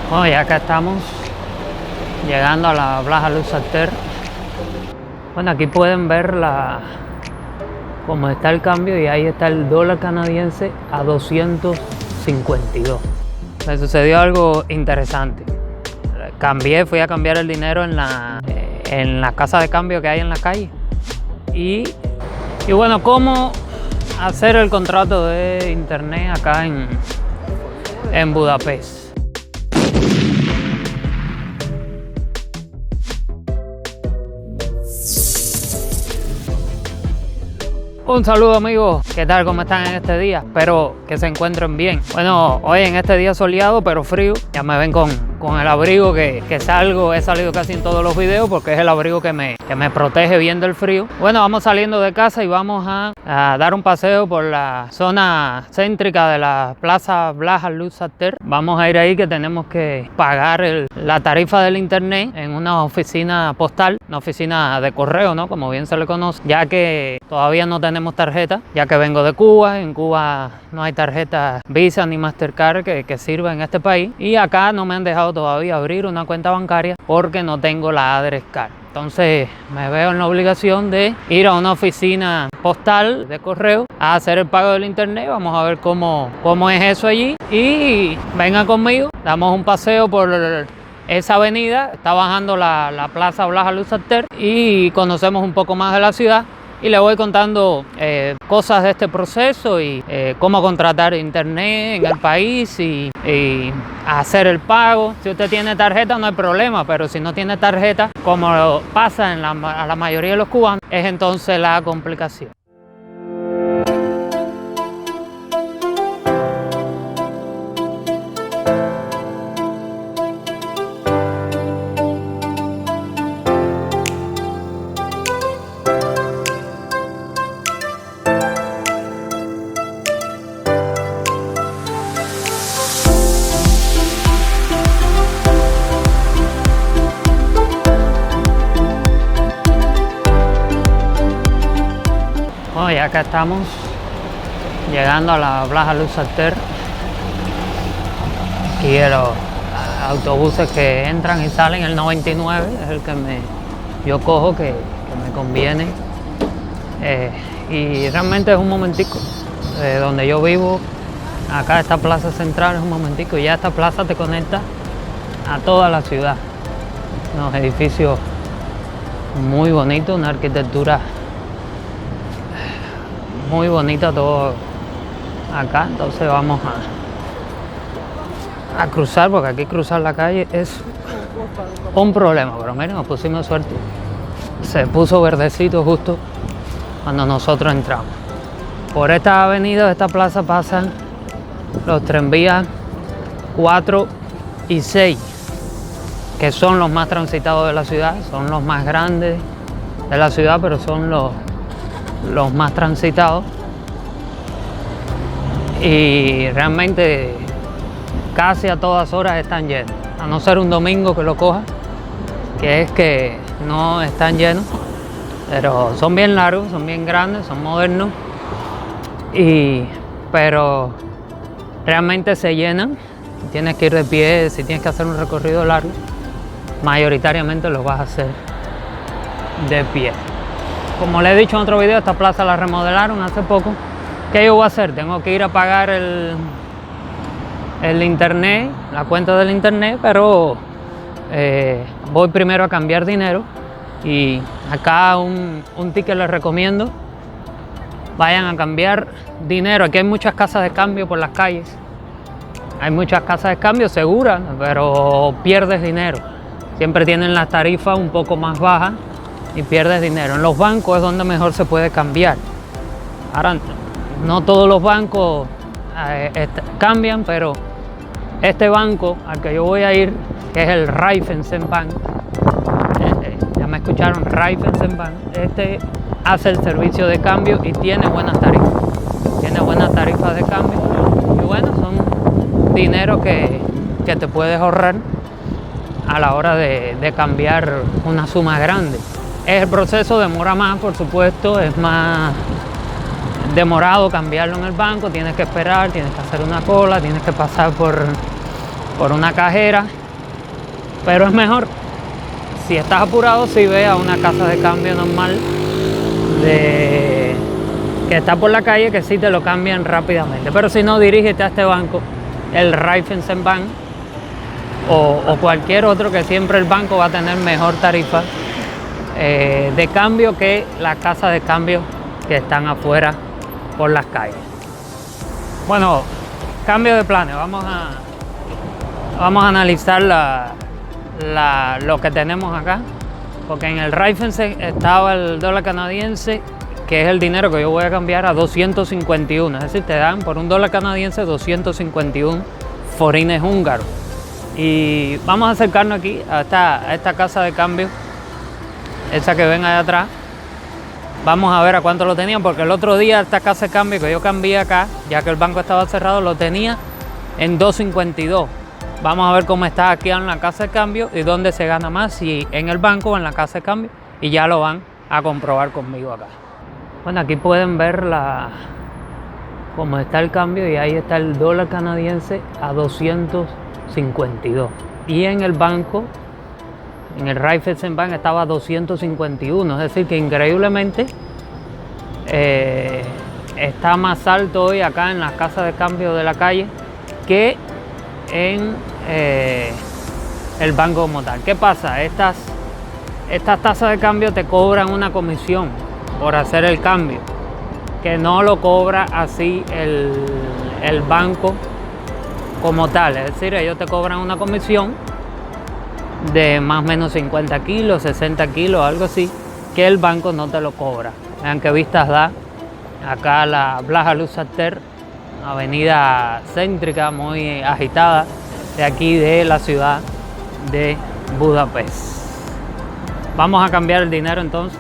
Bueno, ya acá estamos llegando a la Plaza Lusarter. Bueno, aquí pueden ver cómo está el cambio y ahí está el dólar canadiense a 252. Me sucedió algo interesante. Fui a cambiar el dinero en la casa de cambio que hay en la calle. Y bueno, ¿cómo hacer el contrato de internet acá en Budapest? Un saludo amigos, ¿qué tal? ¿Cómo están en este día? Espero que se encuentren bien. Bueno, hoy en este día soleado pero frío, ya me ven con el abrigo que he salido casi en todos los videos porque es el abrigo que me protege bien del frío. Bueno, vamos saliendo de casa y vamos a dar un paseo por la zona céntrica de la Plaza Plaza Lusarter. Vamos a ir ahí que tenemos que pagar la tarifa del internet en una oficina postal, una oficina de correo, ¿no? Como bien se le conoce, ya que todavía no tenemos tarjeta, ya que vengo de Cuba. En Cuba no hay tarjeta Visa ni Mastercard que sirva en este país, y acá no me han dejado todavía abrir una cuenta bancaria porque no tengo la Address Card. Entonces me veo en la obligación de ir a una oficina postal de correo a hacer el pago del internet. Vamos a ver cómo es eso allí y vengan conmigo, damos un paseo por esa avenida, está bajando la Plaza Plaza Lusarter y conocemos un poco más de la ciudad. Y le voy contando cosas de este proceso y cómo contratar internet en el país y hacer el pago. Si usted tiene tarjeta no hay problema, pero si no tiene tarjeta, como pasa a la mayoría de los cubanos, es entonces la complicación. Bueno, ya acá estamos llegando a la Plaza Lusarter. Aquí los autobuses que entran y salen, el 99 es el que yo cojo, que me conviene. Y realmente es un momentico. Donde yo vivo, acá esta plaza central es un momentico, y ya esta plaza te conecta a toda la ciudad. Unos edificios muy bonitos, una arquitectura muy bonita todo acá. Entonces vamos a cruzar, porque aquí cruzar la calle es un problema, pero miren, nos pusimos suerte, se puso verdecito justo cuando nosotros entramos. Por esta avenida, de esta plaza, pasan los tranvías 4 y 6, que son los más transitados de la ciudad, son los más grandes de la ciudad, pero son los más transitados, y realmente casi a todas horas están llenos, a no ser un domingo que lo coja, que es que no están llenos, pero son bien largos, son bien grandes, son modernos, pero realmente se llenan. Tienes que ir de pie, si tienes que hacer un recorrido largo, mayoritariamente lo vas a hacer de pie. Como le he dicho en otro video, esta plaza la remodelaron hace poco. ¿Qué yo voy a hacer? Tengo que ir a pagar el internet, la cuenta del internet, pero voy primero a cambiar dinero. Y acá un ticket les recomiendo: vayan a cambiar dinero. Aquí hay muchas casas de cambio por las calles. Hay muchas casas de cambio seguras, pero pierdes dinero. Siempre tienen las tarifas un poco más bajas y pierdes dinero. En los bancos es donde mejor se puede cambiar. Ahora, no todos los bancos cambian, pero este banco al que yo voy a ir, que es el Raiffeisenbank, ya me escucharon, Raiffeisenbank, hace el servicio de cambio y tiene buenas tarifas. Tiene buenas tarifas de cambio y bueno, son dinero que te puedes ahorrar a la hora de cambiar una suma grande. El proceso demora más, por supuesto, es más demorado cambiarlo en el banco, tienes que esperar, tienes que hacer una cola, tienes que pasar por por una cajera, pero es mejor. Si estás apurado, si ve a una casa de cambio normal que está por la calle, que sí te lo cambian rápidamente. Pero si no, dirígete a este banco, el Raiffeisenbank, o cualquier otro, que siempre el banco va a tener mejor tarifa de cambio que las casas de cambio que están afuera por las calles. Bueno, cambio de planes. Vamos a analizar lo que tenemos acá, porque en el Raiffeisen estaba el dólar canadiense, que es el dinero que yo voy a cambiar, a 251, es decir, te dan por un dólar canadiense 251 forines húngaros. Y vamos a acercarnos aquí a esta casa de cambio, esa que ven allá atrás. Vamos a ver a cuánto lo tenían, porque el otro día esta casa de cambio que yo cambié acá, ya que el banco estaba cerrado, lo tenía en 2.52. Vamos a ver cómo está aquí en la casa de cambio y dónde se gana más, si en el banco o en la casa de cambio, y ya lo van a comprobar conmigo acá. Bueno, aquí pueden ver cómo está el cambio, y ahí está el dólar canadiense a 252. Y en el banco, en el Raiffeisenbank, estaba a 251, es decir que increíblemente está más alto hoy acá en las casas de cambio de la calle que en el banco como tal. ¿Qué pasa? Estas tasas de cambio te cobran una comisión por hacer el cambio, que no lo cobra así el banco como tal. Es decir, ellos te cobran una comisión de más o menos 50 kilos, 60 kilos, algo así, que el banco no te lo cobra. Vean qué vistas da acá la Blaha Lusater, avenida céntrica muy agitada de aquí de la ciudad de Budapest. Vamos a cambiar el dinero entonces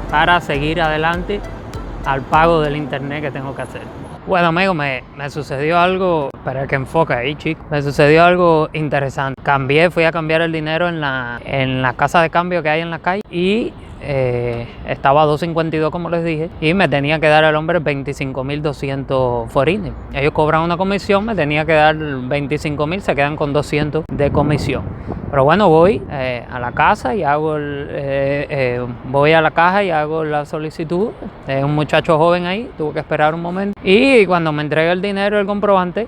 para seguir adelante al pago del internet que tengo que hacer. Bueno, amigos, me sucedió algo, para que enfoque ahí, chicos. Me sucedió algo interesante. Fui a cambiar el dinero en la casa de cambio que hay en la calle, y estaba a 2.52, como les dije, y me tenía que dar el hombre 25.200 forines. Ellos cobran una comisión, me tenía que dar 25.000, se quedan con 200 de comisión. Pero bueno, voy a la casa y voy a la caja y hago la solicitud. Un muchacho joven ahí, tuve que esperar un momento. Y cuando me entrega el dinero, el comprobante,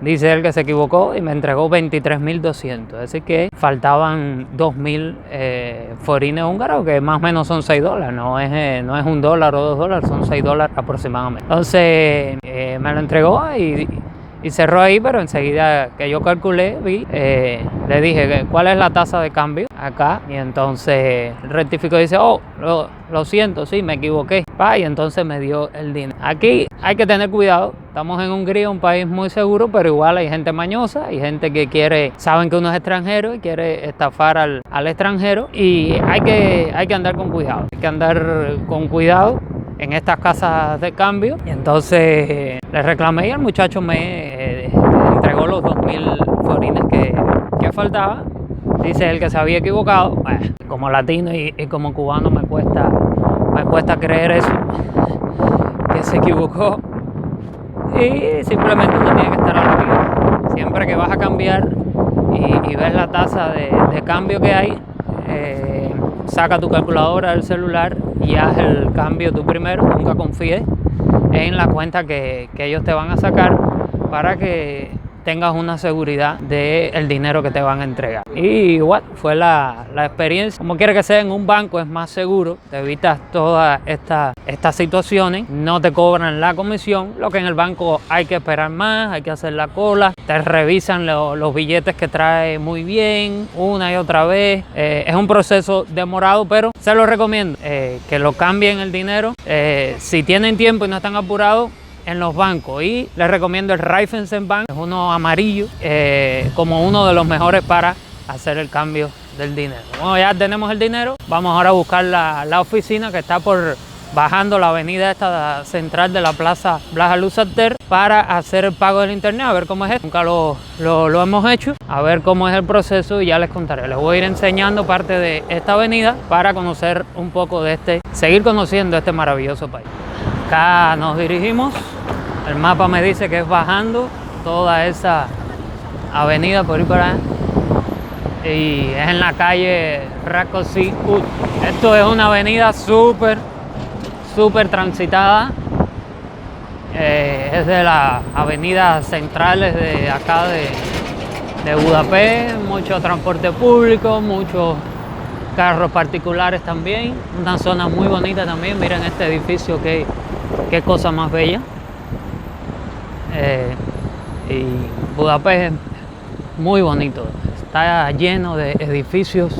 dice él que se equivocó y me entregó 23.200. Es decir que faltaban 2.000 forines húngaros, que más o menos son $6. No es $1 o $2, son $6 aproximadamente. Entonces me lo entregó y cerró ahí, pero enseguida que yo calculé, le dije cuál es la tasa de cambio acá, y entonces rectificó y dice, oh, lo siento, sí, me equivoqué, y entonces me dio el dinero. Aquí hay que tener cuidado, estamos en Hungría, un país muy seguro, pero igual hay gente mañosa, hay gente que saben que uno es extranjero y quiere estafar al extranjero, y hay que andar con cuidado, en estas casas de cambio. Y entonces le reclamé y el muchacho me entregó los 2.000 forines que faltaban. Dice él que se había equivocado. Bueno, como latino y como cubano me cuesta creer eso, que se equivocó. Y simplemente uno tiene que estar a la vida. Siempre que vas a cambiar y ves la tasa de cambio que hay, saca tu calculadora del celular y haz el cambio tú primero. Nunca confíes en la cuenta que ellos te van a sacar, para que tengas una seguridad del dinero que te van a entregar. Y bueno, fue la experiencia. Como quiera que sea, en un banco es más seguro, te evitas todas estas situaciones, no te cobran la comisión. Lo que en el banco hay que esperar más, hay que hacer la cola, te revisan los billetes que trae muy bien una y otra vez. Es un proceso demorado, pero se lo recomiendo, que lo cambien el dinero si tienen tiempo y no están apurados en los bancos. Y les recomiendo el Raiffeisenbank, es uno amarillo, como uno de los mejores para hacer el cambio del dinero. Bueno, ya tenemos el dinero, vamos ahora a buscar la oficina que está bajando la avenida esta central de la plaza Blaha Lusater, para hacer el pago del internet, a ver cómo es esto. Nunca lo hemos hecho, a ver cómo es el proceso, y ya les contaré. Les voy a ir enseñando parte de esta avenida para conocer un poco seguir conociendo este maravilloso país. Acá nos dirigimos, el mapa me dice que es bajando toda esa avenida por ahí para allá. Y es en la calle Rákóczi Út. Esto es una avenida súper transitada. Es de las avenidas centrales de acá de Budapest. Mucho transporte público, muchos carros particulares también. Una zona muy bonita también. Miren este edificio, qué cosa más bella. Y Budapest es muy bonito. Está lleno de edificios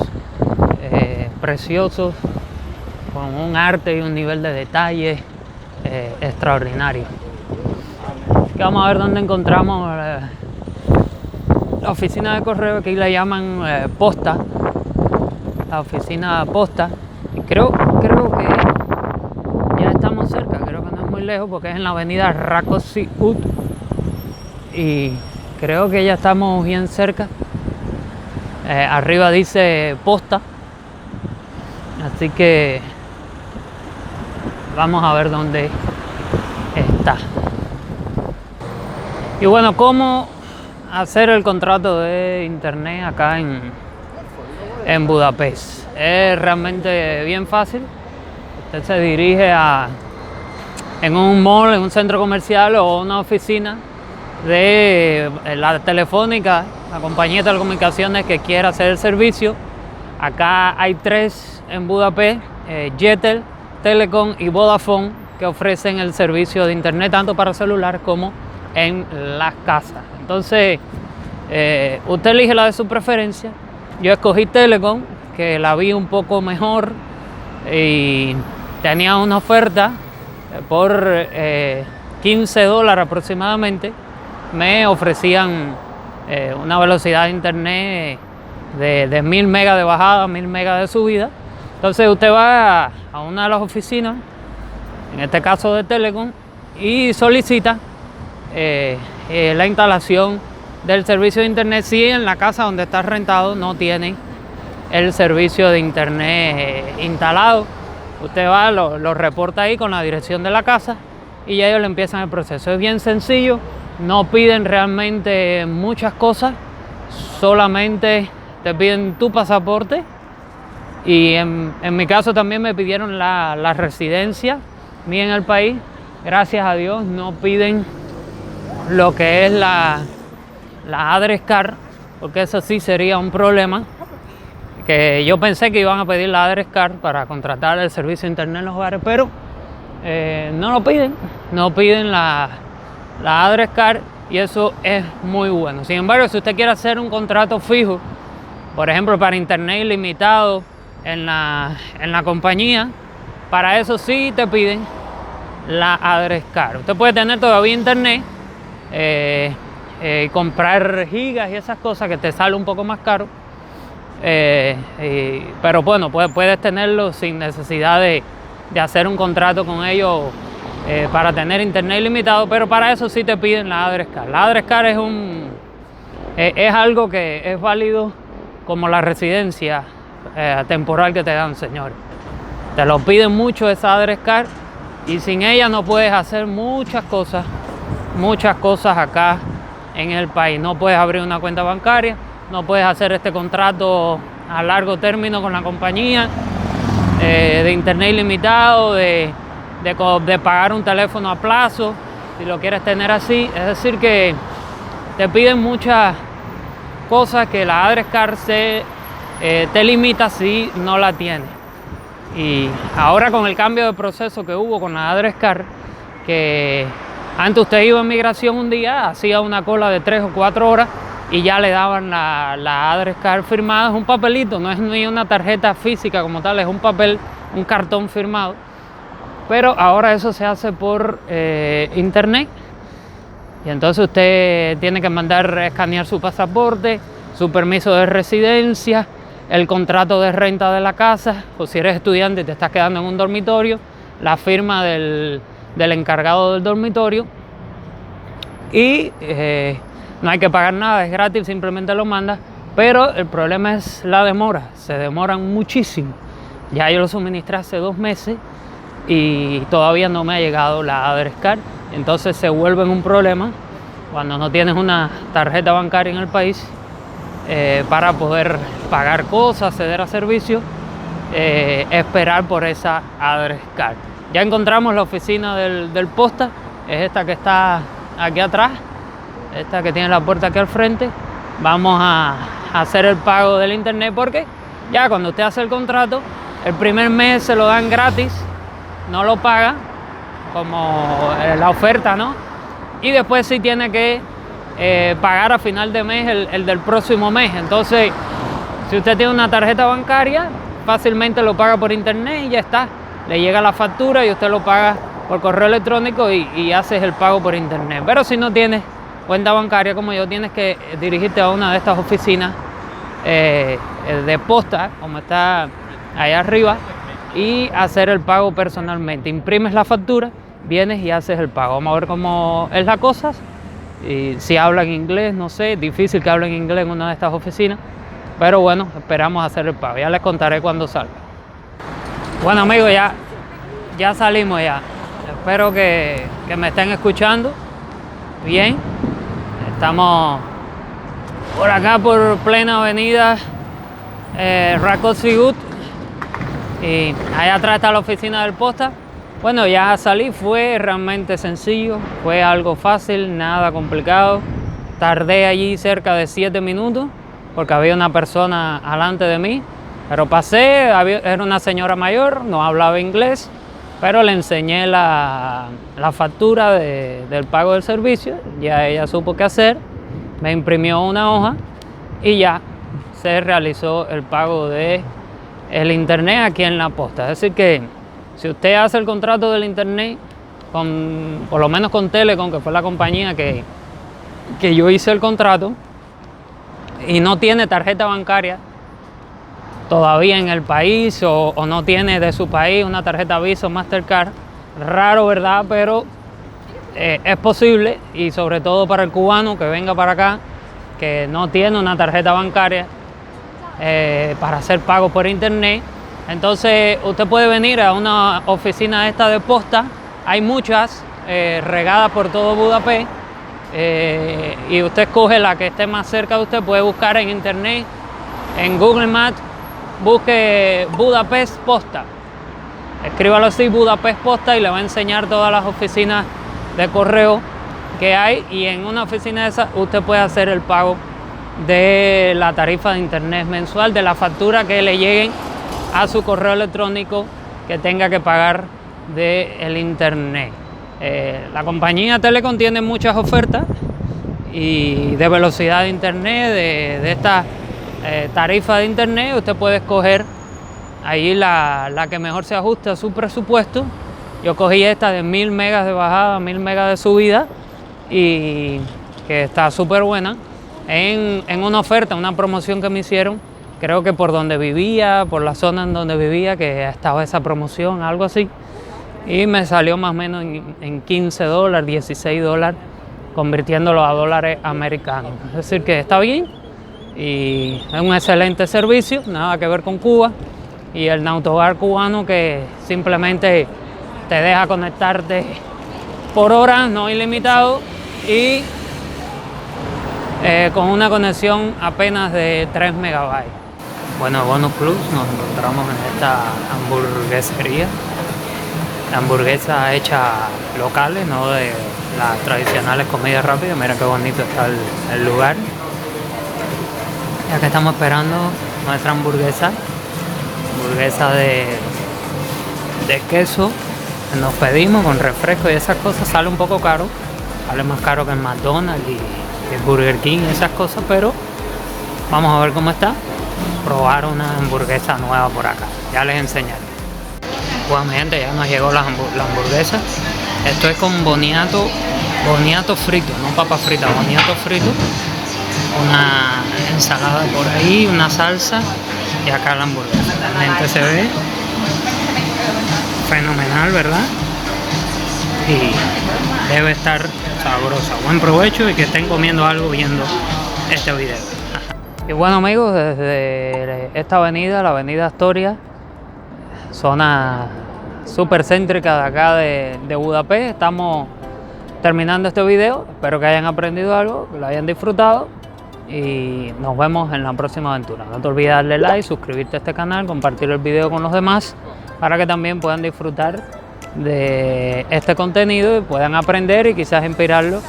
preciosos, con un arte y un nivel de detalle extraordinario. Así que vamos a ver dónde encontramos la oficina de correo, aquí la llaman posta, la oficina posta. Y creo que ya estamos cerca, creo que no es muy lejos porque es en la avenida Rákóczi Út y creo que ya estamos bien cerca. Arriba dice posta, así que vamos a ver dónde está. Y bueno, ¿cómo hacer el contrato de internet acá en Budapest? Es realmente bien fácil. Usted se dirige en un mall, en un centro comercial o una oficina de la telefónica, la compañía de telecomunicaciones que quiera hacer el servicio. Acá hay 3 en Budapest, Jetel, Telecom y Vodafone, que ofrecen el servicio de internet tanto para celular como en las casas. Entonces usted elige la de su preferencia. Yo escogí Telecom, que la vi un poco mejor y tenía una oferta por $15 aproximadamente. Me ofrecían una velocidad de internet de 1000 megas de bajada, 1000 megas de subida. Entonces usted va a una de las oficinas, en este caso de Telecom, y solicita la instalación del servicio de internet si en la casa donde está rentado no tiene el servicio de internet instalado. Usted va, lo reporta ahí con la dirección de la casa y ya ellos le empiezan el proceso. Es bien sencillo, no piden realmente muchas cosas, solamente te piden tu pasaporte y en mi caso también me pidieron la residencia mía en el país. Gracias a Dios no piden lo que es la address card, porque eso sí sería un problema, que yo pensé que iban a pedir la address card para contratar el servicio de internet en los hogares, pero no lo piden, no piden la address card y eso es muy bueno. Sin embargo, si usted quiere hacer un contrato fijo, por ejemplo para internet ilimitado en la compañía, para eso sí te piden la address card. Usted puede tener todavía internet, comprar gigas y esas cosas que te sale un poco más caro, pero bueno, puedes tenerlo sin necesidad de hacer un contrato con ellos para tener internet ilimitado, pero para eso sí te piden la address card. La address card es algo que es válido como la residencia temporal que te dan, señores. Te lo piden mucho esa address card y sin ella no puedes hacer muchas cosas acá en el país. No puedes abrir una cuenta bancaria, no puedes hacer este contrato a largo término con la compañía de internet ilimitado, de pagar un teléfono a plazo, si lo quieres tener así. Es decir que te piden muchas cosas que la address card te limita si no la tienes. Y ahora con el cambio de proceso que hubo con la address card, que antes usted iba en migración un día, hacía una cola de 3 o 4 horas y ya le daban la address card firmada. Es un papelito, no es ni una tarjeta física como tal, es un papel, un cartón firmado. Pero ahora eso se hace por internet y entonces usted tiene que mandar escanear su pasaporte, su permiso de residencia, el contrato de renta de la casa, o si eres estudiante y te estás quedando en un dormitorio, la firma del encargado del dormitorio y no hay que pagar nada, es gratis, simplemente lo mandas. Pero el problema es la demora, se demoran muchísimo. Ya yo lo suministré hace 2 meses y todavía no me ha llegado la address card, entonces se vuelve un problema cuando no tienes una tarjeta bancaria en el país, para poder pagar cosas, acceder a servicios, esperar por esa Address Card. Ya encontramos la oficina del Posta, es esta que está aquí atrás, esta que tiene la puerta aquí al frente. Vamos a hacer el pago del internet, porque ya cuando usted hace el contrato, el primer mes se lo dan gratis, no lo paga como la oferta, ¿no? Y después sí tiene que pagar a final de mes el del próximo mes. Entonces, si usted tiene una tarjeta bancaria, fácilmente lo paga por internet y ya está. Le llega la factura y usted lo paga por correo electrónico y haces el pago por internet. Pero si no tienes cuenta bancaria como yo, tienes que dirigirte a una de estas oficinas de Posta, como está allá arriba, y hacer el pago personalmente. Imprimes la factura, vienes y haces el pago. Vamos a ver cómo es la cosa. Y si hablan inglés, no sé, difícil que hablen inglés en una de estas oficinas, pero bueno, esperamos hacer el pago. Ya les contaré cuando salga. Bueno amigos, ya salimos ya. Espero que me estén escuchando bien. Estamos por acá por plena avenida Rákóczi út, y allá atrás está la oficina del Posta. Bueno, ya salí, fue realmente sencillo, fue algo fácil, nada complicado. Tardé allí cerca de 7 minutos porque había una persona delante de mí, pero pasé, era una señora mayor, no hablaba inglés, pero le enseñé la factura del pago del servicio, ya ella supo qué hacer, me imprimió una hoja y ya se realizó el pago del internet aquí en la Posta. Es decir que si usted hace el contrato del internet, por lo menos con Telecom, que fue la compañía que yo hice el contrato, y no tiene tarjeta bancaria todavía en el país, o no tiene de su país una tarjeta Visa o Mastercard, raro, ¿verdad? Pero es posible, y sobre todo para el cubano que venga para acá, que no tiene una tarjeta bancaria para hacer pagos por internet. Entonces usted puede venir a una oficina esta de Posta, hay muchas regadas por todo Budapest, y usted escoge la que esté más cerca de usted. Puede buscar en internet, en Google Maps, busque Budapest Posta, escríbalo así, Budapest Posta, y le va a enseñar todas las oficinas de correo que hay, y en una oficina de esas usted puede hacer el pago de la tarifa de internet mensual, de la factura que le lleguen a su correo electrónico que tenga que pagar del internet. La compañía Telecom tiene muchas ofertas y de velocidad de internet, de esta tarifa de internet. Usted puede escoger ahí la que mejor se ajuste a su presupuesto. Yo cogí esta de 1000 megas de bajada, 1000 megas de subida, y que está súper buena en una oferta, una promoción que me hicieron. Creo que por donde vivía, por la zona en donde vivía, que estaba esa promoción, algo así. Y me salió más o menos en $15, $16, convirtiéndolo a dólares americanos. Es decir que está bien y es un excelente servicio, nada que ver con Cuba. Y el Nautogar cubano, que simplemente te deja conectarte por horas, no ilimitado, y con una conexión apenas de 3 megabytes. Bueno, Bonus Plus, nos encontramos en esta hamburguesería. Hamburguesas hechas locales, no de las tradicionales comidas rápidas. Mira qué bonito está el lugar. Ya que estamos esperando nuestra hamburguesa de queso, nos pedimos con refresco y esas cosas. Sale un poco caro, sale más caro que en McDonald's y el Burger King y esas cosas, pero vamos a ver cómo está. Probar una hamburguesa nueva por acá, ya les enseñaré. Bueno, mi gente, ya nos llegó la hamburguesa. Esto es con boniato frito, no papa frita, boniato frito. Una ensalada por ahí, una salsa, y acá la hamburguesa. Realmente se ve fenomenal, ¿verdad? Y debe estar sabrosa. Buen provecho y que estén comiendo algo viendo este video. Y bueno amigos, desde esta avenida, la avenida Astoria, zona súper céntrica de acá de Budapest, estamos terminando este video. Espero que hayan aprendido algo, que lo hayan disfrutado y nos vemos en la próxima aventura. No te olvides darle like, suscribirte a este canal, compartir el video con los demás para que también puedan disfrutar de este contenido y puedan aprender y quizás inspirarlos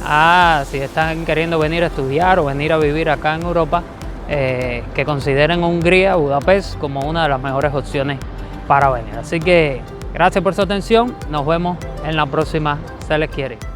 a, si están queriendo venir a estudiar o venir a vivir acá en Europa, que consideren Hungría, Budapest como una de las mejores opciones para venir. Así que gracias por su atención, nos vemos en la próxima, se les quiere.